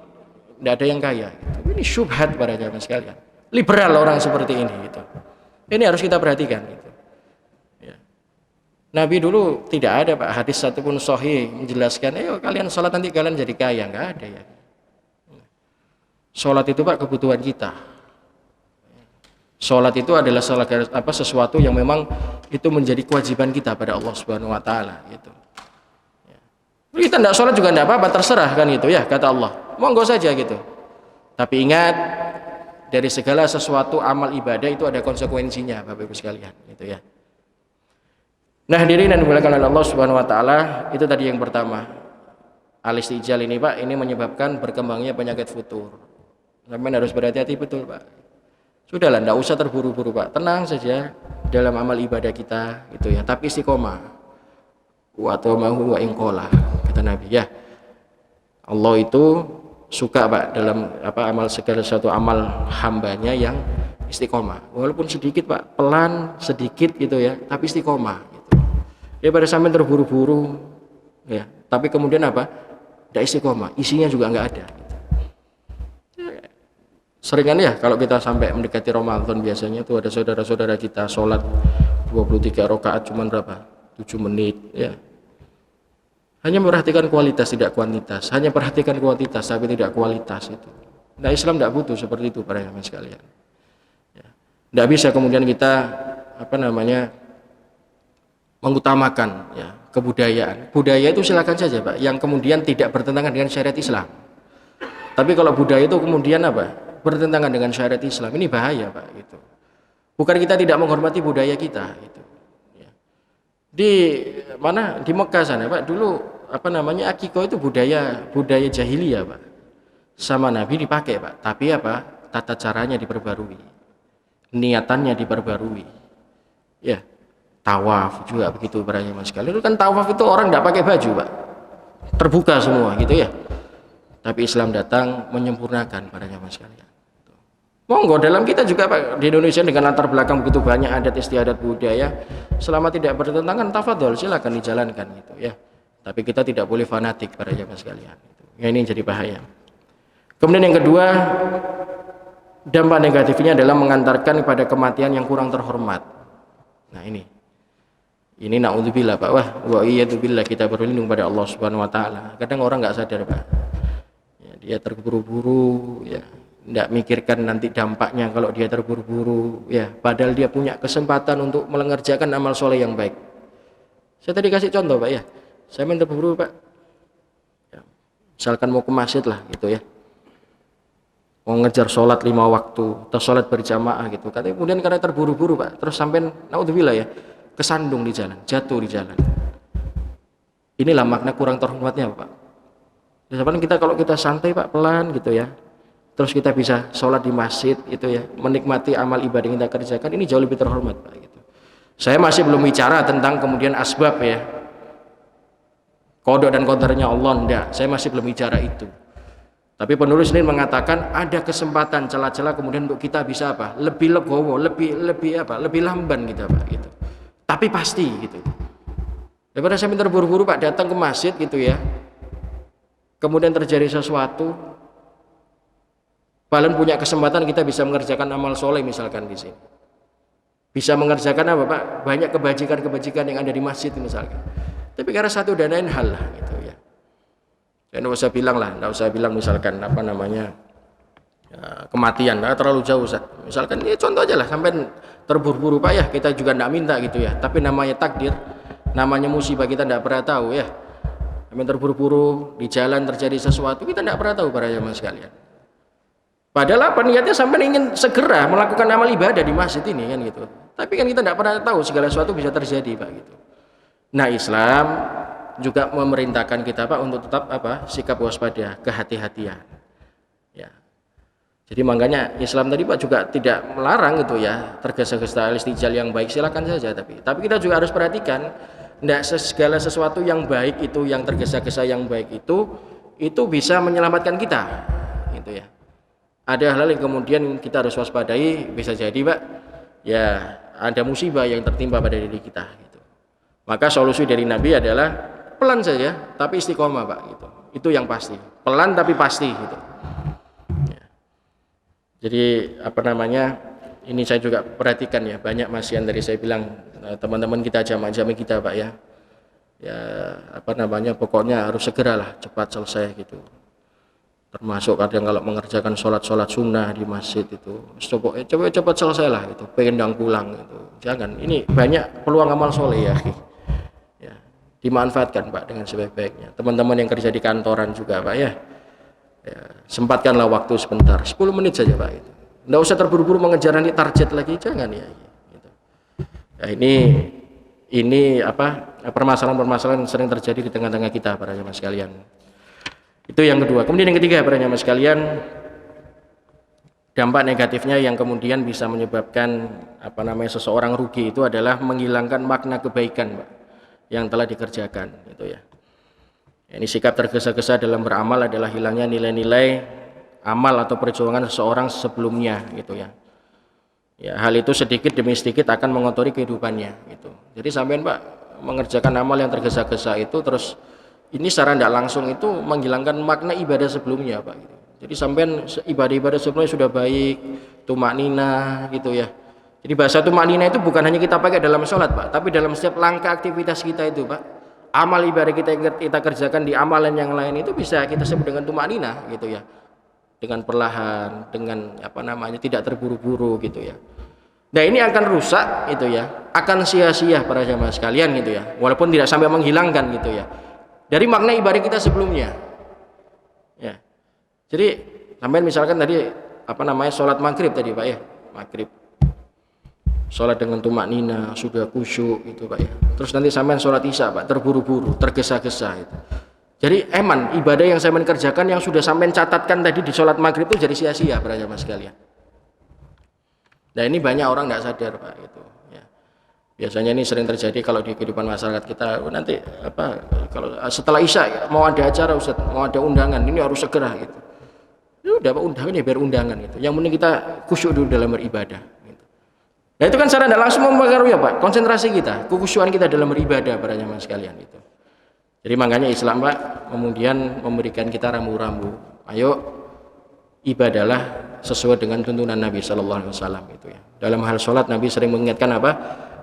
tidak ada yang kaya gitu. Ini syubhat para jamaah sekalian. Liberal orang seperti ini gitu. Ini harus kita perhatikan gitu. Nabi dulu tidak ada Pak hadis satupun sahih menjelaskan, ayo kalian sholat nanti kalian jadi kaya, nggak ada ya. Sholat itu Pak kebutuhan kita. Sholat itu adalah sesuatu yang memang itu menjadi kewajiban kita pada Allah Subhanahu wa taala gitu. Kita tidak sholat juga tidak apa-apa, terserah kan gitu ya kata Allah. Monggo saja gitu. Tapi ingat dari segala sesuatu amal ibadah itu ada konsekuensinya Bapak Ibu sekalian gitu ya. Nah, hadirin yang dimuliakan oleh Allah Subhanahu wa taala, itu tadi yang pertama. Al-istijal ini Pak, ini menyebabkan berkembangnya penyakit futur. Sampai harus berhati-hati betul Pak. Sudahlah, tidak usah terburu-buru Pak. Tenang saja dalam amal ibadah kita itu ya, tapi istiqomah. Wa tamahu wa inqala, kata Nabi ya. Allah itu suka Pak dalam amal segala satu amal hambanya yang istiqomah. Walaupun sedikit Pak, pelan sedikit gitu ya, tapi istiqomah gitu. Ya pada sampai terburu-buru ya, tapi kemudian apa? Tidak istiqomah, isinya juga nggak ada gitu. Seringan ya kalau kita sampai mendekati Ramadan biasanya tuh ada saudara-saudara kita sholat 23 rakaat cuman berapa? 7 menit ya. Hanya memperhatikan kualitas tidak kuantitas, hanya perhatikan kuantitas tapi tidak kualitas itu. Nah, Islam tidak butuh seperti itu para jamaah sekalian. Ya. Tidak bisa kemudian kita mengutamakan ya kebudayaan. Budaya itu silakan saja Pak, yang kemudian tidak bertentangan dengan syariat Islam. Tapi kalau budaya itu kemudian bertentangan dengan syariat Islam, ini bahaya Pak gitu. Bukan kita tidak menghormati budaya kita gitu. Ya. Di Mekah sana Pak, dulu akikah itu budaya jahiliyah Pak. Sama Nabi dipakai Pak, tapi tata caranya diperbarui. Niatannya diperbarui. Ya. Tawaf juga begitu para jamaah sekalian. Itu kan tawaf itu orang tidak pakai baju Pak, terbuka semua gitu ya. Tapi Islam datang menyempurnakan para jamaah sekalian. Monggo dalam kita juga Pak, di Indonesia dengan latar belakang begitu banyak adat istiadat budaya, selama tidak bertentangan tafadhol silakan dijalankan gitu ya. Tapi kita tidak boleh fanatik para jamaah sekalian. Ya, ini jadi bahaya. Kemudian yang kedua, dampak negatifnya adalah mengantarkan kepada kematian yang kurang terhormat. Nah ini naudzubillah Pak. Wa iyadzubillah, kita berlindung pada Allah Subhanahu wa taala. Kadang orang nggak sadar Pak. Ya, dia terburu-buru ya, tidak mikirkan nanti dampaknya kalau dia terburu-buru ya, padahal dia punya kesempatan untuk mengerjakan amal soleh yang baik. Saya tadi kasih contoh Pak ya. Saya main terburu-buru Pak. Ya, misalkan mau ke masjid lah gitu ya. Mau ngejar sholat 5 waktu atau sholat berjamaah gitu. Katanya kemudian karena terburu-buru Pak, terus sampai naudzubillah ya, kesandung di jalan, jatuh di jalan. Inilah makna kurang terhormatnya Pak. Misalkan kalau kita santai Pak, pelan gitu ya, terus kita bisa sholat di masjid gitu ya, menikmati amal ibadah yang kita kerjakan, ini jauh lebih terhormat Pak gitu. Saya masih belum bicara tentang kemudian asbab ya, qada dan qadarnya Allah, enggak, saya masih belum bicara itu. Tapi penulis ini mengatakan ada kesempatan celah-celah kemudian untuk kita bisa lebih legowo, lebih lamban kita Pak gitu. Tapi pasti gitu. Daripada saya terburu-buru Pak datang ke masjid gitu ya, kemudian terjadi sesuatu, paling punya kesempatan kita bisa mengerjakan amal soleh misalkan di sini, bisa mengerjakan Pak, banyak kebajikan yang ada di masjid misalkan. Tapi karena satu dan lain hal lah gitu ya. Saya tidak usah bilang misalkan kematian, terlalu jauh Ustaz. Misalkan ya contoh aja lah, sampai terburu-buru Pak ya, kita juga tidak minta gitu ya. Tapi namanya takdir, namanya musibah, kita tidak pernah tahu ya. Sampai terburu-buru di jalan terjadi sesuatu, kita tidak pernah tahu para jamaah sekalian. Padahal niatnya sampai ingin segera melakukan amal ibadah di masjid ini kan gitu. Tapi kan kita tidak pernah tahu segala sesuatu bisa terjadi Pak gitu. Nah, Islam juga memerintahkan kita Pak untuk tetap sikap waspada, kehati-hatian. Ya. Jadi makanya Islam tadi Pak juga tidak melarang itu ya, tergesa-gesa istijal yang baik silakan saja, tapi kita juga harus perhatikan tidak segala sesuatu yang baik itu, yang tergesa-gesa yang baik itu bisa menyelamatkan kita. Gitu ya. Ada hal yang kemudian kita harus waspadai, bisa jadi Pak ya ada musibah yang tertimpa pada diri kita gitu. Maka solusi dari Nabi adalah pelan saja tapi istiqomah Pak gitu. Itu yang pasti. Pelan tapi pasti gitu. Ya. Jadi ini saya juga perhatikan ya, banyak masih yang dari saya bilang teman-teman kita, jamaah-jamaah kita Pak ya. Ya pokoknya harus segeralah cepat selesai gitu. Termasuk kadang kalau mengerjakan sholat sunnah di masjid itu coba cepat selesai lah gitu, pengen pulang gitu. Jangan, ini banyak peluang amal soleh ya. Dimanfaatkan Pak dengan sebaik-baiknya. Teman-teman yang kerja di kantoran juga Pak ya, sempatkanlah waktu sebentar, 10 menit saja Pak gitu. Nggak usah terburu-buru mengejar nanti target lagi, jangan ya gitu. Ya, ini apa permasalahan-permasalahan sering terjadi di tengah-tengah kita para jamaah sekalian. Itu yang kedua. Kemudian yang ketiga para jamaah sekalian, dampak negatifnya yang kemudian bisa menyebabkan seseorang rugi itu adalah menghilangkan makna kebaikan, Pak, yang telah dikerjakan itu ya. Ini sikap tergesa-gesa dalam beramal adalah hilangnya nilai-nilai amal atau perjuangan seseorang sebelumnya gitu ya. Ya, hal itu sedikit demi sedikit akan mengotori kehidupannya gitu. Jadi sampean, Pak, mengerjakan amal yang tergesa-gesa itu terus ini secara tidak langsung itu menghilangkan makna ibadah sebelumnya, Pak gitu. Jadi sampean ibadah-ibadah sebelumnya sudah baik, tumaknina gitu ya. Jadi bahasa tumaknina itu bukan hanya kita pakai dalam sholat, Pak, tapi dalam setiap langkah aktivitas kita itu, Pak. Amal ibadah kita kerjakan di amalan yang lain itu bisa kita sebut dengan tumaknina gitu ya. Dengan perlahan, dengan tidak terburu-buru gitu ya. Nah, ini akan rusak gitu ya. Akan sia-sia para jamaah sekalian gitu ya. Walaupun tidak sampai menghilangkan gitu ya. Dari makna ibadah kita sebelumnya. Ya. Jadi sampai misalkan tadi sholat maghrib tadi, Pak ya. Maghrib. Sholat dengan tumaknina, sudah khusyuk gitu, Pak ya. Terus nanti sampean sholat isya, Pak, terburu-buru, tergesa-gesa itu. Jadi ibadah yang sampean kerjakan yang sudah sampean catatkan tadi di sholat maghrib itu jadi sia-sia para jamaah sekalian. Nah, ini banyak orang nggak sadar, Pak gitu. Ya. Biasanya ini sering terjadi kalau di kehidupan masyarakat kita. Nanti kalau setelah isya mau ada acara, Ustaz, mau ada undangan, ini harus segera gitu. Itu udah undangan ya biar undangan gitu. Yang penting kita khusyuk dulu dalam beribadah. Nah, itu kan secara tidak langsung mempengaruhi ya, Pak, konsentrasi kita, kekhusyuan kita dalam beribadah para jamaah sekalian itu. Jadi makanya Islam, Pak, kemudian memberikan kita rambu-rambu. Ayo ibadahlah sesuai dengan tuntunan Nabi Shallallahu Alaihi Wasallam itu ya. Dalam hal sholat Nabi sering mengingatkan apa?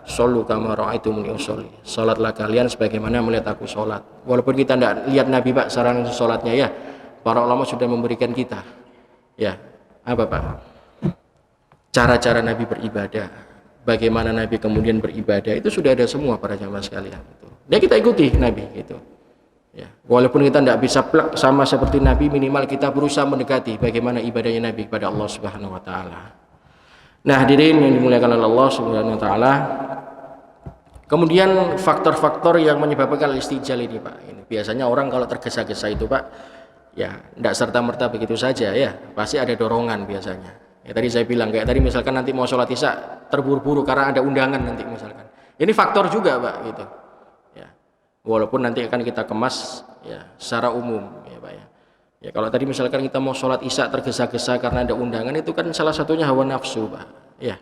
Shollu kama ra'aitumuni usolli. Sholatlah kalian sebagaimana melihat aku sholat. Walaupun kita tidak lihat Nabi, Pak, sarana sholatnya ya, para ulama sudah memberikan kita ya Pak? Cara-cara Nabi beribadah. Bagaimana Nabi kemudian beribadah itu sudah ada semua para jamaah sekalian itu. Dan kita ikuti Nabi gitu. Ya, walaupun kita tidak bisa plek sama seperti Nabi, minimal kita berusaha mendekati bagaimana ibadahnya Nabi kepada Allah Subhanahu wa taala. Nah, hadirin yang dimuliakan oleh Allah Subhanahu wa taala. Kemudian faktor-faktor yang menyebabkan istijal ini, Pak. Ini biasanya orang kalau tergesa-gesa itu, Pak, ya tidak serta-merta begitu saja ya. Pasti ada dorongan biasanya. Ya, tadi saya bilang kayak tadi misalkan nanti mau sholat isya terburu-buru karena ada undangan nanti misalkan. Ini faktor juga, Pak gitu. Ya. Walaupun nanti akan kita kemas ya secara umum ya, Pak ya. Ya kalau tadi misalkan kita mau sholat isya tergesa-gesa karena ada undangan itu kan salah satunya hawa nafsu, Pak. Ya.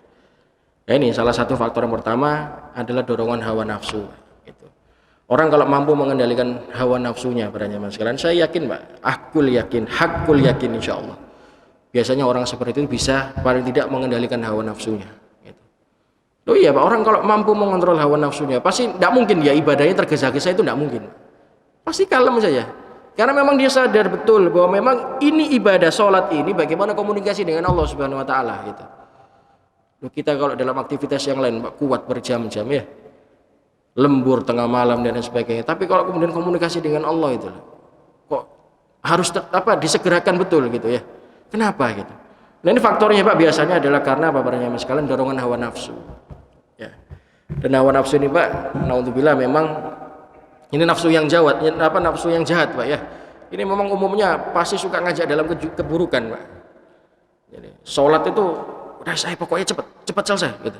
Ya ini salah satu faktor yang pertama adalah dorongan hawa nafsu gitu. Orang kalau mampu mengendalikan hawa nafsunya para jamaah sekalian, saya yakin, Pak, hakul yakin insyaallah. Biasanya orang seperti itu bisa paling tidak mengendalikan hawa nafsunya gitu. Oh iya, Pak, orang kalau mampu mengontrol hawa nafsunya pasti tidak mungkin ya ibadahnya tergesa-gesa, itu tidak mungkin. Pasti kalem saja. Karena memang dia sadar betul bahwa memang ini ibadah sholat ini bagaimana komunikasi dengan Allah Subhanahu wa taala gitu. Loh, kita kalau dalam aktivitas yang lain, Pak, kuat berjam-jam ya. Lembur tengah malam dan sebagainya. Tapi kalau kemudian komunikasi dengan Allah itu kok harus disegerakan betul gitu ya. Kenapa gitu? Nah, ini faktornya, Pak, biasanya adalah karena apa para jamaah sekalian? Dorongan hawa nafsu. Ya. Dan hawa nafsu ini, Pak, naudzubillah memang ini nafsu yang jahat, nafsu yang jahat, Pak ya. Ini memang umumnya pasti suka ngajak dalam keburukan, Pak. Jadi, sholat itu udah saya pokoknya cepat selesai gitu.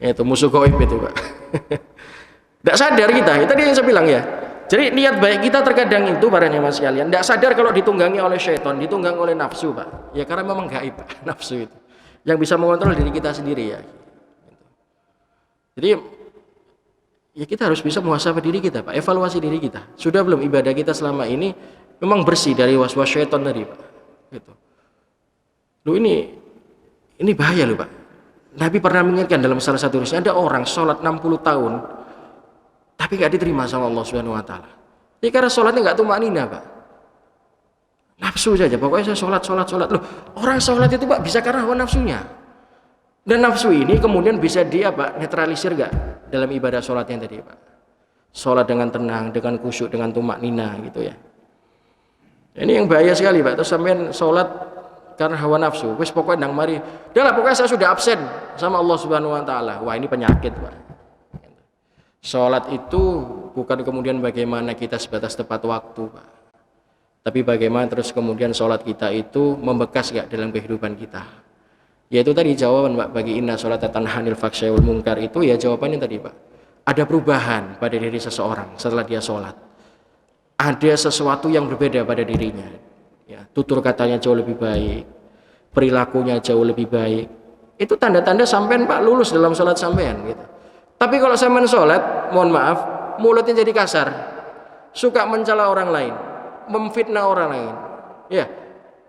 Itu musuh gaib itu, Pak. Tidak sadar kita. Tadi yang saya bilang ya. Jadi niat baik kita terkadang itu para jamaah sekalian tidak sadar kalau ditunggangi oleh syaitan, ditunggang oleh nafsu, Pak. Ya karena memang gaib, Pak, nafsu itu. Yang bisa mengontrol diri kita sendiri ya. Jadi ya kita harus bisa muhasabah diri kita, Pak, evaluasi diri kita. Sudah belum ibadah kita selama ini memang bersih dari was-was syaitan tadi, Pak. Gitu. Loh ini bahaya loh, Pak. Nabi pernah mengingatkan dalam salah satu hadisnya, ada orang sholat 60 tahun tapi nggak diterima sama Allah Subhanahu wa taala. Ini karena sholatnya nggak tumaknina, Pak. Nafsu saja, pokoknya saya sholat. Loh, orang sholat itu, Pak, bisa karena hawa nafsunya. Dan nafsu ini kemudian bisa dia, Pak, netralisir nggak dalam ibadah sholatnya tadi, Pak. Sholat dengan tenang, dengan khusyuk, dengan tumaknina gitu ya. Ini yang bahaya sekali, Pak. Terus sampean sholat karena hawa nafsu. Wes pokoknya nang mari. Udahlah, pokoknya saya sudah absen sama Allah Subhanahu wa taala. Wah, ini penyakit, Pak. Sholat itu bukan kemudian bagaimana kita sebatas tepat waktu, Pak. Tapi bagaimana terus kemudian sholat kita itu membekas gak dalam kehidupan kita. Yaitu tadi jawaban, Pak, bagi inna sholata tanha 'anil fahsya'i wal munkar itu ya jawabannya tadi, Pak. Ada perubahan pada diri seseorang setelah dia sholat. Ada sesuatu yang berbeda pada dirinya. Ya, tutur katanya jauh lebih baik, perilakunya jauh lebih baik. Itu tanda-tanda sampean, Pak, lulus dalam sholat sampean gitu. Tapi kalau sampean sholat, mohon maaf, mulutnya jadi kasar, suka mencela orang lain, memfitnah orang lain, ya,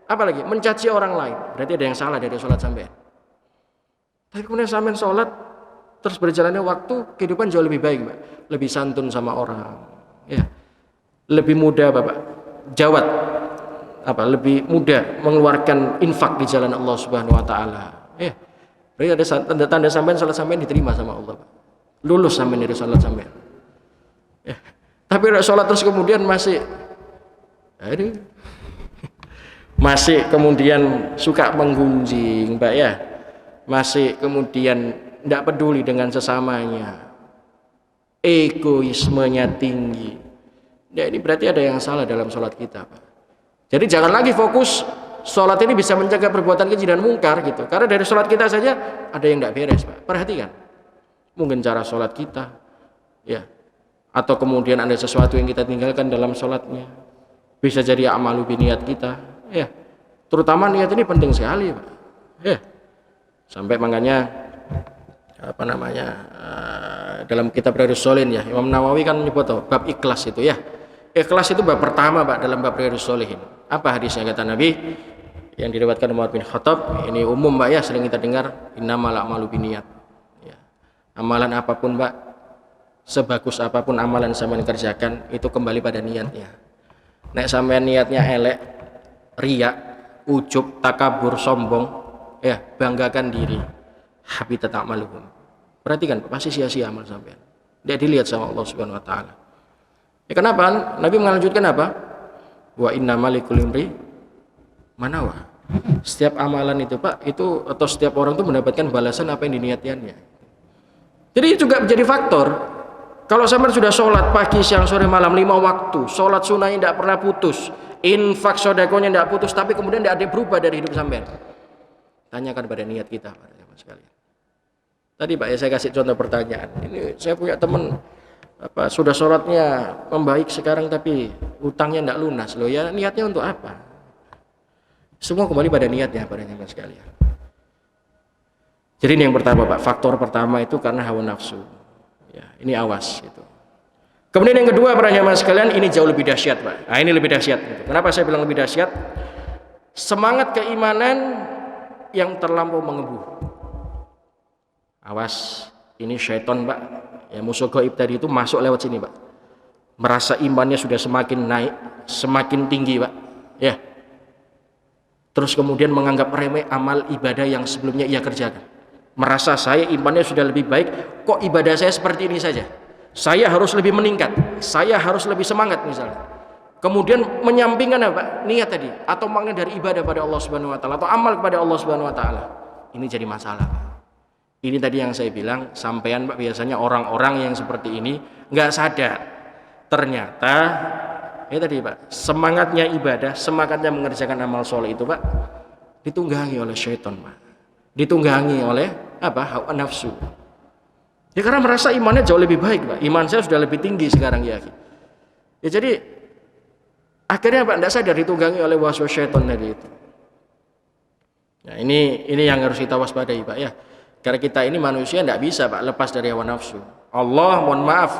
apalagi mencaci orang lain, berarti ada yang salah dari sholat sampean. Tapi kemudian sampean sholat, terus berjalannya waktu, kehidupan jauh lebih baik, Pak. Lebih santun sama orang, ya, lebih mudah, Bapak, jawad, lebih mudah mengeluarkan infak di jalan Allah Subhanahu Wa Taala, ya. Berarti ada tanda-tanda sampean sholat sampean diterima sama Allah, Pak. Lulus sampean dari sholat sampean. Ya. Tapi sholat terus kemudian masih kemudian suka menggunjing, Pak, ya. Masih kemudian tidak peduli dengan sesamanya. Egoismenya tinggi. Ya, ini berarti ada yang salah dalam sholat kita, Pak. Jadi jangan lagi fokus sholat ini bisa mencegah perbuatan keji dan mungkar gitu. Karena dari sholat kita saja ada yang tidak beres, Pak. Perhatikan. Mungkin cara sholat kita, ya, atau kemudian ada sesuatu yang kita tinggalkan dalam sholatnya. Bisa jadi amalu biniat kita, ya. Terutama niat ini penting sekali, Pak. Ya. Sampai makanya dalam kitab Riyadhus Shalihin, ya, Imam Nawawi kan menyebut bab ikhlas itu, ya. Ikhlas itu bab pertama, Pak, dalam bab Riyadhus Shalihin. Apa hadisnya kata Nabi yang diriwayatkan Umar bin Khattab? Ini umum, Pak, ya, sering kita dengar, innamal a'malu binniyat. Amalan apapun, Pak, sebagus apapun amalan sampean kerjakan, itu kembali pada niatnya. Nek sampean niatnya elek, riya, ujub, takabur, sombong, ya, banggakan diri, habitat a'maluhum. Perhatikan, pasti sia-sia amal sampean. Tidak dilihat sama Allah Subhanahu Wa Taala. Ya, kenapa? Nabi melanjutkan apa? Wa innamal likulli imri manawa. Setiap amalan itu, Pak, itu atau setiap orang itu mendapatkan balasan apa yang diniatkannya. Jadi juga menjadi faktor. Kalau sampean sudah sholat pagi, siang, sore, malam 5 waktu, sholat sunnahnya tidak pernah putus, infak sodakonya tidak putus, tapi kemudian tidak ada berubah dari hidup sampean. Tanyakan pada niat kita, Pak, sekalian. Tadi, Pak, ya, saya kasih contoh pertanyaan. Ini saya punya teman, sudah sholatnya membaik sekarang, tapi utangnya tidak lunas, loh, ya, niatnya untuk apa? Semua kembali pada niatnya, pada teman sekalian. Jadi ini yang pertama, Pak, faktor pertama itu karena hawa nafsu. Ya, ini awas gitu. Kemudian yang kedua, para jamaah sekalian, ini jauh lebih dahsyat, Pak. Nah, ini lebih dahsyat gitu. Kenapa saya bilang lebih dahsyat? Semangat keimanan yang terlampau mengebu. Awas, ini syaitan, Pak. Ya, musuh gaib tadi itu masuk lewat sini, Pak. Merasa imannya sudah semakin naik, semakin tinggi, Pak. Ya. Terus kemudian menganggap remeh amal ibadah yang sebelumnya ia kerjakan. Merasa saya imannya sudah lebih baik, kok ibadah saya seperti ini saja. Saya harus lebih meningkat, saya harus lebih semangat misalnya. Kemudian menyampingkan apa? Niat tadi atau makna dari ibadah pada Allah Subhanahu Wa Taala atau amal kepada Allah Subhanahu Wa Taala. Ini jadi masalah. Ini tadi yang saya bilang, sampean, Pak, biasanya orang-orang yang seperti ini nggak sadar. Ternyata ya tadi, Pak, semangatnya ibadah, semangatnya mengerjakan amal soleh itu, Pak, ditunggangi oleh syaitan, Pak. Ditunggangi oleh apa? Hawa nafsu. Ya karena merasa imannya jauh lebih baik, Pak. Iman saya sudah lebih tinggi sekarang, ya. Ya jadi akhirnya, Pak, tidak sadar ditunggangi oleh waswas syaitan tadi itu. Nah, ini yang harus kita waspadai, Pak, ya. Karena kita ini manusia tidak bisa, Pak, lepas dari hawa nafsu. Allah, mohon maaf,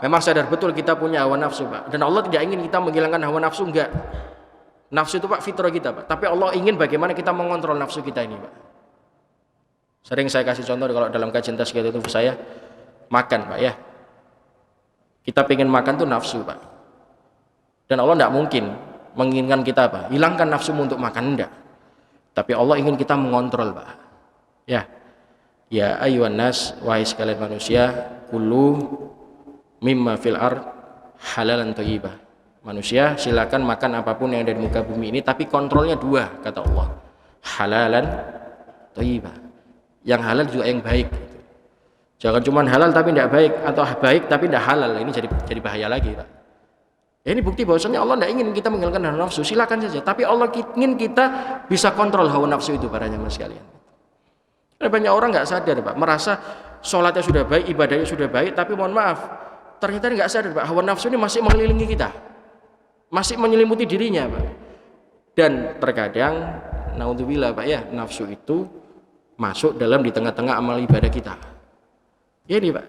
memang sadar betul kita punya hawa nafsu, Pak. Dan Allah tidak ingin kita menghilangkan hawa nafsu, enggak. Nafsu itu, Pak, fitrah kita, Pak. Tapi Allah ingin bagaimana kita mengontrol nafsu kita ini, Pak. Sering saya kasih contoh kalau dalam kajian tazkiyah itu saya makan, Pak, ya. Kita pengen makan tuh nafsu, Pak. Dan Allah tidak mungkin menginginkan kita apa? Hilangkan nafsumu untuk makan, enggak. Tapi Allah ingin kita mengontrol, Pak. Ya. Ya ayyuhan nas, wahai sekalian manusia, kulu mimma fil ard halalan thayyibah. Manusia silakan makan apapun yang ada di muka bumi ini, tapi kontrolnya dua, kata Allah. Halalan thayyibah. Yang halal juga yang baik. Jangan cuma halal tapi tidak baik, atau baik tapi tidak halal. Ini jadi bahaya lagi, Pak. Ya, ini bukti bahwasanya Allah tidak ingin kita menghilangkan hawa nafsu. Silakan saja, tapi Allah ingin kita bisa kontrol hawa nafsu itu, para jamaah sekalian. Karena banyak orang nggak sadar, Pak, merasa sholatnya sudah baik, ibadahnya sudah baik, tapi mohon maaf, ternyata nggak sadar, Pak, hawa nafsu ini masih mengelilingi kita, masih menyelimuti dirinya, Pak. Dan terkadang, naudzubillah, Pak, ya, nafsu itu masuk dalam di tengah-tengah amal ibadah kita. Ya ini, Pak,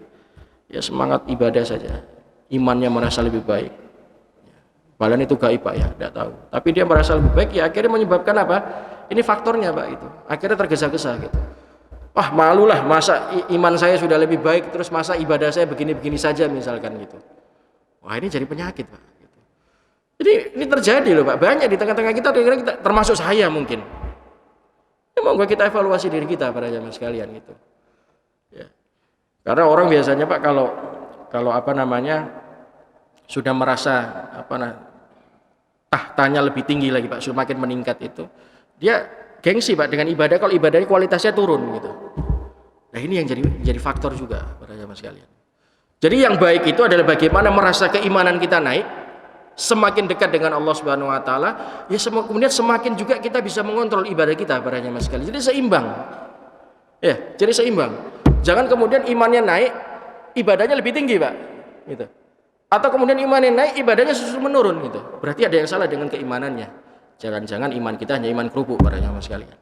ya semangat ibadah saja, imannya merasa lebih baik, padahal itu gaib, Pak, ya, tidak tahu, tapi dia merasa lebih baik, ya akhirnya menyebabkan apa? Ini faktornya, Pak, itu akhirnya tergesa-gesa gitu. Wah, malulah, masa iman saya sudah lebih baik, terus masa ibadah saya begini-begini saja misalkan gitu. Wah, ini jadi penyakit, Pak, gitu. Jadi ini terjadi loh, Pak, banyak di tengah-tengah kita, termasuk saya mungkin. Ya, monggo kita evaluasi diri kita, para jamaah sekalian gitu. Ya. Karena orang biasanya, Pak, kalau apa namanya sudah merasa tahtanya lebih tinggi lagi, Pak, semakin meningkat itu, dia gengsi, Pak, dengan ibadah. Kalau ibadahnya kualitasnya turun gitu. Nah, ini yang jadi faktor juga, para jamaah sekalian. Jadi yang baik itu adalah bagaimana merasa keimanan kita naik, semakin dekat dengan Allah Subhanahu wa taala, ya kemudian semakin juga kita bisa mengontrol ibadah kita, para jamaah sekalian. Jadi seimbang. Ya, jadi seimbang. Jangan kemudian imannya naik, ibadahnya lebih tinggi, Pak, gitu. Atau kemudian imannya naik, ibadahnya justru menurun gitu. Berarti ada yang salah dengan keimanannya. Jangan-jangan iman kita hanya iman kerupuk, para jamaah sekalian.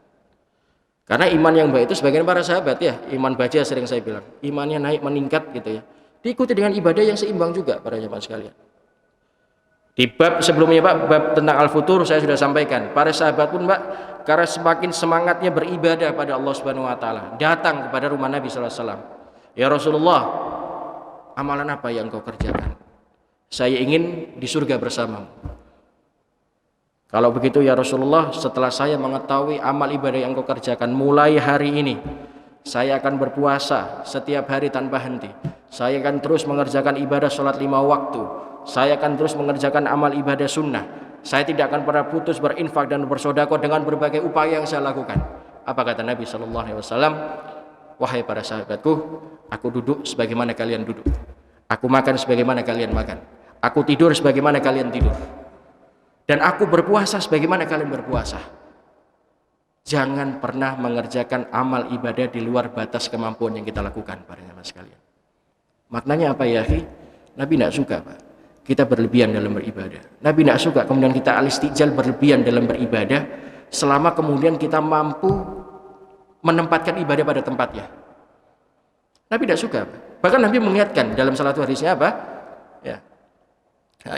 Karena iman yang baik itu sebagian para sahabat, ya, iman baja sering saya bilang, imannya naik meningkat gitu ya. Diikuti dengan ibadah yang seimbang juga, para jamaah sekalian. Di bab sebelumnya, Pak, bab tentang al-futur saya sudah sampaikan. Para sahabat pun, Pak, karena semakin semangatnya beribadah pada Allah Subhanahu wa taala, datang kepada rumah Nabi sallallahu alaihi wasallam. Ya Rasulullah, amalan apa yang kau kerjakan? Saya ingin di surga bersamamu. Kalau begitu ya Rasulullah, setelah saya mengetahui amal ibadah yang kau kerjakan, mulai hari ini saya akan berpuasa setiap hari tanpa henti. Saya akan terus mengerjakan ibadah sholat 5 waktu. Saya akan terus mengerjakan amal ibadah sunnah. Saya tidak akan pernah putus berinfak dan bersedekah dengan berbagai upaya yang saya lakukan. Apa kata Nabi sallallahu alaihi wasallam? Wahai para sahabatku, aku duduk sebagaimana kalian duduk. Aku makan sebagaimana kalian makan. Aku tidur sebagaimana kalian tidur. Dan aku berpuasa sebagaimana kalian berpuasa. Jangan pernah mengerjakan amal ibadah di luar batas kemampuan yang kita lakukan, para jamaah sekalian. Maknanya apa ya? Nabi tidak suka, Pak, kita berlebihan dalam beribadah. Nabi tidak suka kemudian kita al-istijal berlebihan dalam beribadah, selama kemudian kita mampu menempatkan ibadah pada tempatnya. Nabi tidak suka. Bahkan Nabi mengingatkan dalam salah satu hadisnya apa? Ya.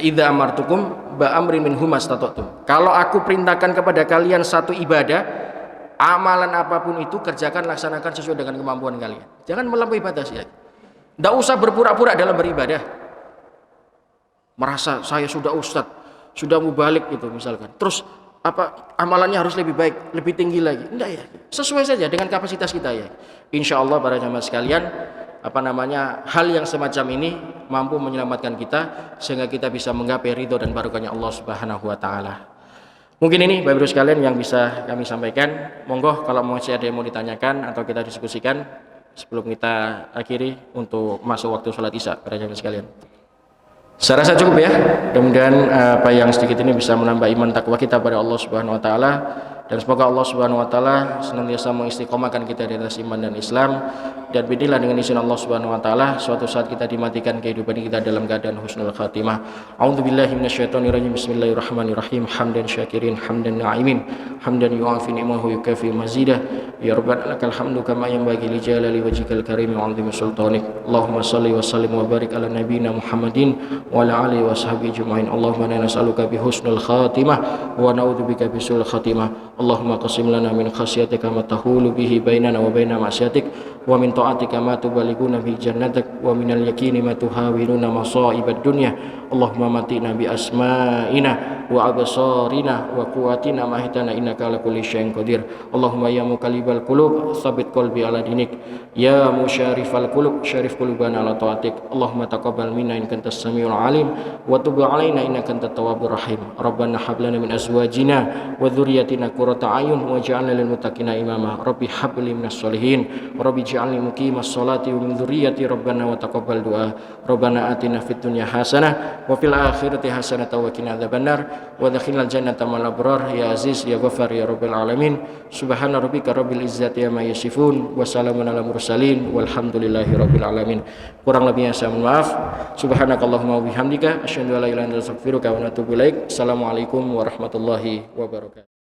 Idza amartukum ba'amrin min humastata'tum. Kalau aku perintahkan kepada kalian satu ibadah, amalan apapun itu kerjakan, laksanakan sesuai dengan kemampuan kalian. Jangan melampaui batas, ya. Tidak usah berpura-pura dalam beribadah. Merasa saya sudah ustadz, sudah mubalik gitu misalkan. Terus amalannya harus lebih baik, lebih tinggi lagi. Enggak, ya. Sesuai saja dengan kapasitas kita, ya. Insya Allah para jamaah sekalian, hal yang semacam ini mampu menyelamatkan kita sehingga kita bisa menggapai ridho dan barokahnya Allah Subhanahu wa taala. Mungkin ini Bapak Ibu sekalian yang bisa kami sampaikan. Monggo kalau masih ada yang mau ditanyakan atau kita diskusikan sebelum kita akhiri untuk masuk waktu sholat Isya, para jamaah sekalian. Saya rasa cukup, ya. Mudah-mudahan apa yang sedikit ini bisa menambah iman takwa kita pada Allah Subhanahu wa taala, dan semoga Allah Subhanahu wa taala senantiasa mengistiqomahkan kita di atas iman dan Islam, dan binilah dengan izin Allah Subhanahu wa taala suatu saat kita dimatikan kehidupan kita dalam keadaan husnul khatimah. A'udzubillahi minasyaitonirrajim. Bismillahirrahmanirrahim. Hamdan syakirin, hamdan na'imin, hamdan yu'afi ni'mahu yukafi mazidah. Ya Rabbana lakal hamdu kama yanbaghi li jalali wajhikal karim wa 'azimi sultanik. Allahumma shalli wa sallim wa barik ala nabiyyina Muhammadin wa ala alihi wa sahbihi ajma'in. Allahumma inna nas'aluka bi husnul khatimah wa na'udzubika bi su'il khatimah. Allahumma qasim lana min khasyatika ma tahulu bihi bainana wa baina ma'siyatik, wa min ta'atika ma tuballighuna bi jannatik, wa minal yaqini ma tuhawiluna masa'ibad dunya. Allahumma matina bi asma'ina wa absarina wa quwwatina ma hitana innaka ala kulli syai'in qadir. Allahumma ya muqallibal qulub tsabbit qalbi ala dinik, ya musyarifal qulub syarif qulubana ala taatik. Allahumma taqabbal minna innaka antas samiul alim wa tub alaina innaka antat tawwabur rahim. Rabbana hab lana min azwajina wa dzurriyyatina qurrata a'yun waj'alna lil muttaqina imama. Rabbi hab li minas solihin, rabbi waj'alni muqimas sholati wa min dzurriyyati rabbana wa taqabbal du'a rabbana atina fid dunya hasanah wa fil akhirati hasanah wa qina adzabannar wa adkhilnal jannata ma'al abrar ya aziz ya ghafar ya rabbal alamin subhana rabbika rabbil izzati amma yasifun wa salamun alal mursalin walhamdulillahi rabbil alamin. Kurang lebihnya saya mohon maaf. Subhanakallahumma wa bihamdika asyhadu an la ilaha illa anta astaghfiruka wa atubu ilaik. Assalamualaikum warahmatullahi wabarakatuh.